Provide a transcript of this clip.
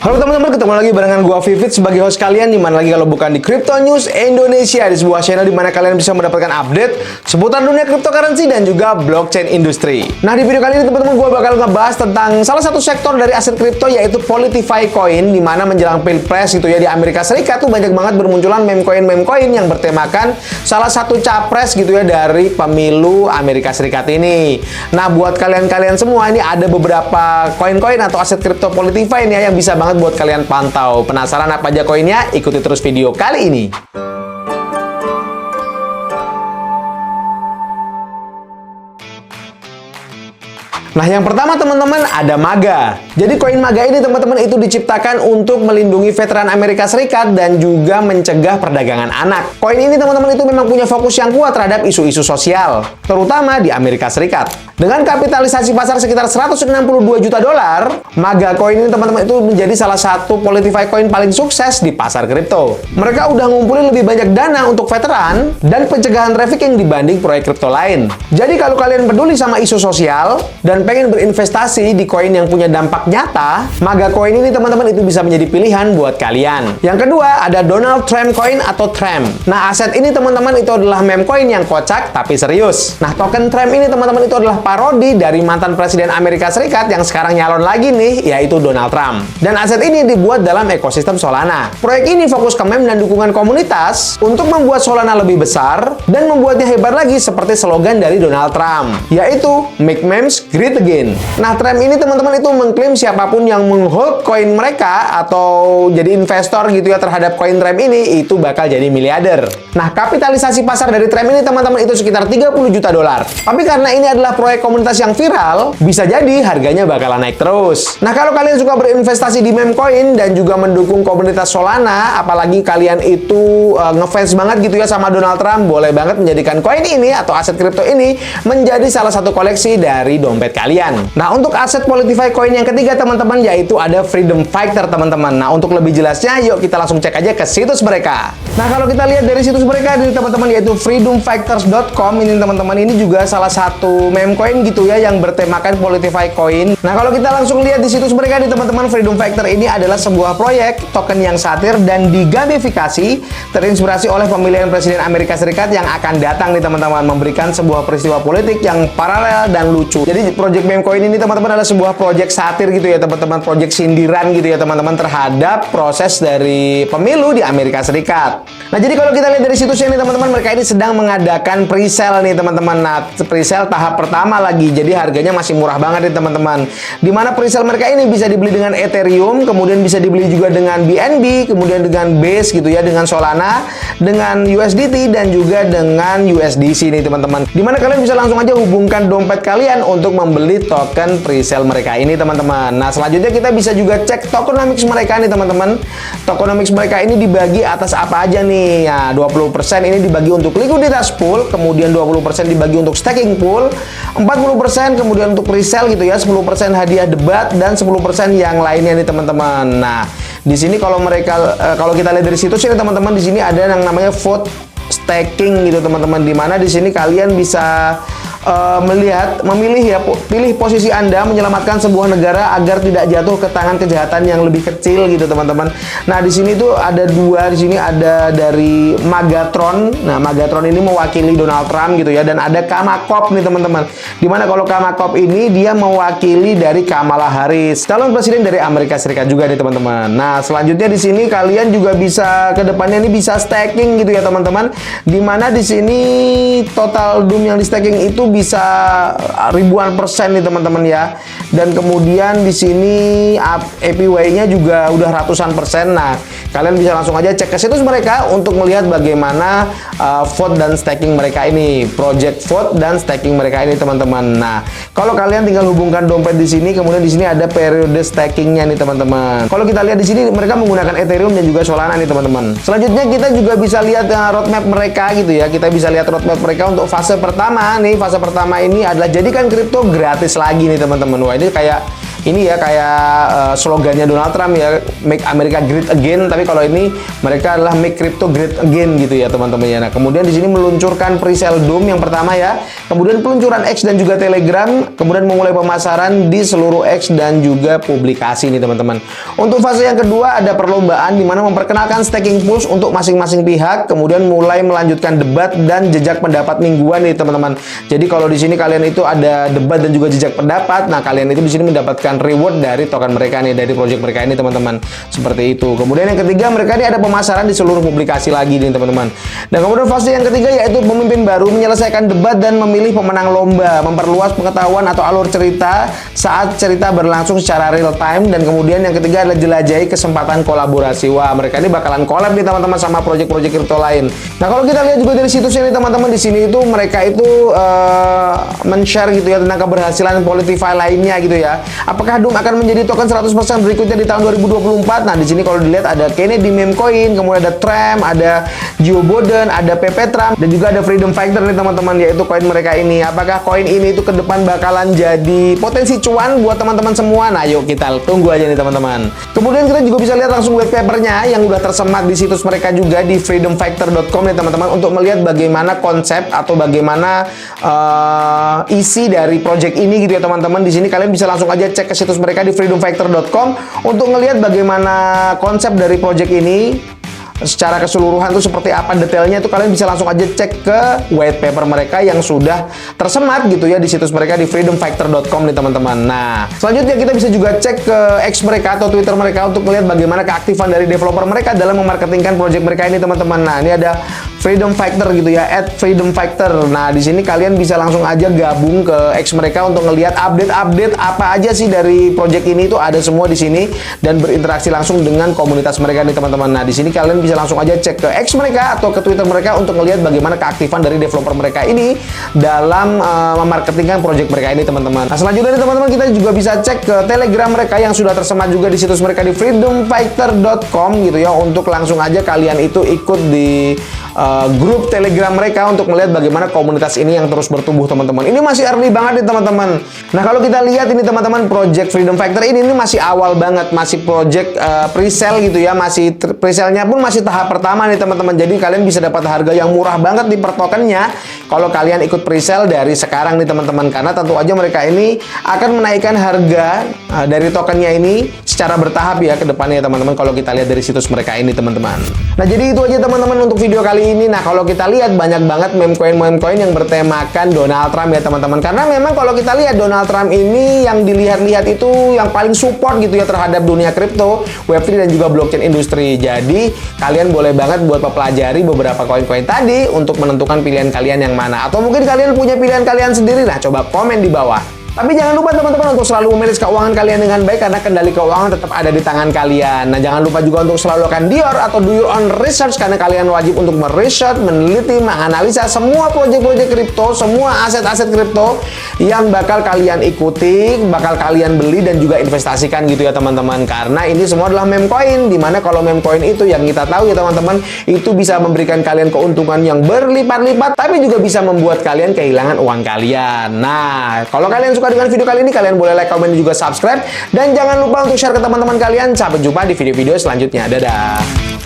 Halo teman-teman, ketemu lagi barengan gua Vivit sebagai host kalian, dimana lagi kalau bukan di Crypto News Indonesia, di sebuah channel dimana kalian bisa mendapatkan update seputar dunia cryptocurrency dan juga blockchain industry. Nah, di video kali ini teman-teman gua bakal ngebahas tentang salah satu sektor dari aset kripto, yaitu Politify Coin, dimana menjelang Pilpres gitu ya di Amerika Serikat tuh banyak banget bermunculan meme coin yang bertemakan salah satu capres gitu ya dari pemilu Amerika Serikat ini. Nah, buat kalian-kalian semua ini ada beberapa koin-koin atau aset kripto Politify ini ya yang bisa banget buat kalian pantau. Penasaran apa aja koinnya? Ikuti terus video kali ini. Nah, yang pertama teman-teman ada MAGA. Jadi koin MAGA ini teman-teman itu diciptakan untuk melindungi veteran Amerika Serikat dan juga mencegah perdagangan anak. Koin ini teman-teman itu memang punya fokus yang kuat terhadap isu-isu sosial, terutama di Amerika Serikat. Dengan kapitalisasi pasar sekitar 162 juta dolar, MAGA koin ini teman-teman itu menjadi salah satu Politify Coin paling sukses di pasar kripto. Mereka udah ngumpulin lebih banyak dana untuk veteran dan pencegahan trafficking dibanding proyek kripto lain. Jadi kalau kalian peduli sama isu sosial dan pengen berinvestasi di koin yang punya dampak nyata, MAGA koin ini teman-teman itu bisa menjadi pilihan buat kalian. Yang kedua ada Donald Trump Coin atau TRAMP. Nah, aset ini teman-teman itu adalah meme coin yang kocak tapi serius. Nah, token TRAMP ini teman-teman itu adalah parodi dari mantan presiden Amerika Serikat yang sekarang nyalon lagi nih, yaitu Donald Trump. Dan aset ini dibuat dalam ekosistem Solana. Proyek ini fokus ke meme dan dukungan komunitas untuk membuat Solana lebih besar dan membuatnya hebat lagi seperti slogan dari Donald Trump, yaitu Make Memes Great Again. Nah, TRAMP ini teman-teman itu mengklaim siapapun yang menghold koin mereka atau jadi investor gitu ya terhadap koin TRAMP ini itu bakal jadi miliarder. Nah, kapitalisasi pasar dari TRAMP ini teman-teman itu sekitar 30 juta dolar. Tapi karena ini adalah proyek komunitas yang viral, bisa jadi harganya bakalan naik terus. Nah, kalau kalian suka berinvestasi di meme coin dan juga mendukung komunitas Solana, apalagi kalian itu ngefans banget gitu ya sama Donald Trump, boleh banget menjadikan koin ini atau aset kripto ini menjadi salah satu koleksi dari dompet kalian. Nah, untuk aset Politify Coin yang ketiga teman-teman yaitu ada Freedom Fighter teman-teman. Nah, untuk lebih jelasnya yuk kita langsung cek aja ke situs mereka. Nah, kalau kita lihat dari situs mereka ini teman-teman yaitu freedomfighters.com ini teman-teman, ini juga salah satu meme coin gitu ya yang bertemakan Politify Coin. Nah, kalau kita langsung lihat di situs mereka nih teman-teman, Freedom Fighter ini adalah sebuah proyek token yang satir dan digamifikasi, terinspirasi oleh pemilihan presiden Amerika Serikat yang akan datang nih teman-teman, memberikan sebuah peristiwa politik yang paralel dan lucu. Jadi project meme coin ini teman-teman adalah sebuah project satir gitu ya teman-teman, project sindiran gitu ya teman-teman terhadap proses dari pemilu di Amerika Serikat. Nah, jadi kalau kita lihat dari situsnya nih teman-teman, mereka ini sedang mengadakan pre-sale nih teman-teman. Nah, pre-sale tahap pertama lagi, jadi harganya masih murah banget nih teman-teman. Dimana pre-sale mereka ini bisa dibeli dengan Ethereum, kemudian bisa dibeli juga dengan BNB, kemudian dengan Base gitu ya, dengan Solana, dengan USDT dan juga dengan USDC nih teman-teman. Dimana kalian bisa langsung aja hubungkan dompet kalian untuk membeli token pre-sale mereka ini teman-teman. Nah, selanjutnya kita bisa juga cek tokenomics mereka nih teman-teman. Tokenomics mereka ini dibagi atas apa aja nih? Ya, 20% ini dibagi untuk likuiditas pool, kemudian 20% dibagi untuk staking pool, 40% kemudian untuk resell gitu ya, 10% hadiah debat dan 10% yang lainnya nih teman-teman. Nah, di sini kalau kita lihat dari situs ini teman-teman, di sini ada yang namanya vote staking gitu teman-teman, di mana di sini kalian bisa memilih ya, pilih posisi Anda menyelamatkan sebuah negara agar tidak jatuh ke tangan kejahatan yang lebih kecil gitu teman-teman. Nah, di sini tuh ada dua, di sini ada dari Magatron. Nah, Magatron ini mewakili Donald Trump gitu ya, dan ada Kamakop nih teman-teman. Dimana kalau Kamakop ini dia mewakili dari Kamala Harris, calon presiden dari Amerika Serikat juga nih teman-teman. Nah, selanjutnya di sini kalian juga bisa ke depannya ini bisa staking gitu ya teman-teman. Dimana di sini total DOM yang di staking itu bisa ribuan persen nih teman-teman ya. Dan kemudian di sini APY-nya juga udah ratusan persen. Nah, kalian bisa langsung aja cek ke situs mereka untuk melihat bagaimana vote dan staking mereka ini, project vote dan staking mereka ini teman-teman. Nah, kalau kalian tinggal hubungkan dompet di sini, kemudian di sini ada periode stakingnya nih teman-teman. Kalau kita lihat di sini mereka menggunakan Ethereum dan juga Solana nih teman-teman. Selanjutnya kita juga bisa lihat roadmap mereka gitu ya. Kita bisa lihat roadmap mereka untuk fase pertama nih. Fase pertama ini adalah jadikan kripto gratis lagi nih teman-teman. Wah, ini kayak ini ya kayak slogannya Donald Trump ya, Make America Great Again, tapi kalau ini mereka adalah Make Crypto Great Again gitu ya teman-teman ya. Nah, kemudian di sini meluncurkan pre-sale Doom yang pertama ya, kemudian peluncuran X dan juga Telegram, kemudian memulai pemasaran di seluruh X dan juga publikasi nih teman-teman. Untuk fase yang kedua ada perlombaan di mana memperkenalkan staking pools untuk masing-masing pihak, kemudian mulai melanjutkan debat dan jejak pendapat mingguan nih teman-teman. Jadi kalau di sini kalian itu ada debat dan juga jejak pendapat, nah kalian itu di sini mendapatkan reward dari token mereka nih, dari project mereka ini teman-teman. Seperti itu. Kemudian yang ketiga mereka ini ada pemasaran di seluruh publikasi lagi nih teman-teman. Dan kemudian fase yang ketiga yaitu pemimpin baru menyelesaikan debat dan memilih pemenang lomba, memperluas pengetahuan atau alur cerita saat cerita berlangsung secara real time. Dan kemudian yang ketiga adalah jelajahi kesempatan kolaborasi. Wah, mereka ini bakalan collab nih teman-teman sama project-project kripto lain. Nah, kalau kita lihat juga dari situsnya nih teman-teman, di sini itu mereka itu men-share gitu ya tentang keberhasilan Politify lainnya gitu ya. Apakah Doom akan menjadi token 100% berikutnya di tahun 2024? Nah, di sini kalau dilihat ada Kennedy Meme Coin, kemudian ada Tram, ada Joe Biden, ada PP Trump, dan juga ada Freedom Fighter nih teman-teman, yaitu koin mereka ini. Apakah koin ini itu ke depan bakalan jadi potensi cuan buat teman-teman semua? Nah, yuk kita tunggu aja nih teman-teman. Kemudian kita juga bisa lihat langsung white papernya yang udah tersemat di situs mereka juga di freedomfighter.com nih teman-teman, untuk melihat bagaimana konsep atau bagaimana isi dari project ini gitu ya teman-teman. Di sini kalian bisa langsung aja cek ke situs mereka di freedomfighter.com untuk ngelihat bagaimana konsep dari project ini secara keseluruhan tuh seperti apa detailnya, itu kalian bisa langsung aja cek ke white paper mereka yang sudah tersemat gitu ya di situs mereka di freedomfighter.com nih teman-teman. Nah, selanjutnya kita bisa juga cek ke X mereka atau Twitter mereka untuk melihat bagaimana keaktifan dari developer mereka dalam memarketingkan project mereka ini teman-teman. Nah, ini ada Freedom Fighter gitu ya, @freedomfighter. Nah, di sini kalian bisa langsung aja gabung ke X mereka untuk ngelihat update-update apa aja sih dari project ini, itu ada semua di sini, dan berinteraksi langsung dengan komunitas mereka nih teman-teman. Nah, di sini kalian bisa langsung aja cek ke X mereka atau ke Twitter mereka untuk ngelihat bagaimana keaktifan dari developer mereka ini dalam memarketingkan project mereka ini teman-teman. Nah, selanjutnya nih teman-teman, kita juga bisa cek ke Telegram mereka yang sudah tersemat juga di situs mereka di freedomfighter.com gitu ya, untuk langsung aja kalian itu ikut di grup Telegram mereka untuk melihat bagaimana komunitas ini yang terus bertumbuh teman-teman. Ini masih early banget nih teman-teman. Nah, kalau kita lihat ini teman-teman, project Freedom Fighter ini masih awal banget, masih project pre-sale gitu ya, masih pre-sale-nya pun masih tahap pertama nih teman-teman. Jadi kalian bisa dapat harga yang murah banget di per tokennya kalau kalian ikut pre-sale dari sekarang nih teman-teman, karena tentu aja mereka ini akan menaikkan harga dari tokennya ini secara bertahap ya ke depannya teman-teman, kalau kita lihat dari situs mereka ini teman-teman. Nah, jadi itu aja teman-teman untuk video kali ini. Nah, kalau kita lihat banyak banget meme coin yang bertemakan Donald Trump ya teman-teman, karena memang kalau kita lihat Donald Trump ini yang dilihat-lihat itu yang paling support gitu ya terhadap dunia kripto, Web3 dan juga blockchain industri. Jadi kalian boleh banget buat mempelajari beberapa koin-koin tadi untuk menentukan pilihan kalian yang mana, atau mungkin kalian punya pilihan kalian sendiri. Nah, coba komen di bawah. Tapi jangan lupa teman-teman untuk selalu memanage keuangan kalian dengan baik, karena kendali keuangan tetap ada di tangan kalian. Nah, jangan lupa juga untuk selalu lakukan DIOR atau do your own research, karena kalian wajib untuk meresearch, meneliti, menganalisa semua proyek-proyek kripto, semua aset-aset kripto yang bakal kalian ikuti, bakal kalian beli dan juga investasikan gitu ya teman-teman. Karena ini semua adalah meme coin, dimana kalau meme coin itu yang kita tahu ya teman-teman, itu bisa memberikan kalian keuntungan yang berlipat-lipat, tapi juga bisa membuat kalian kehilangan uang kalian. Nah, kalau kalian suka dengan video kali ini, kalian boleh like, komen, dan juga subscribe. Dan jangan lupa untuk share ke teman-teman kalian. Sampai jumpa di video-video selanjutnya. Dadah!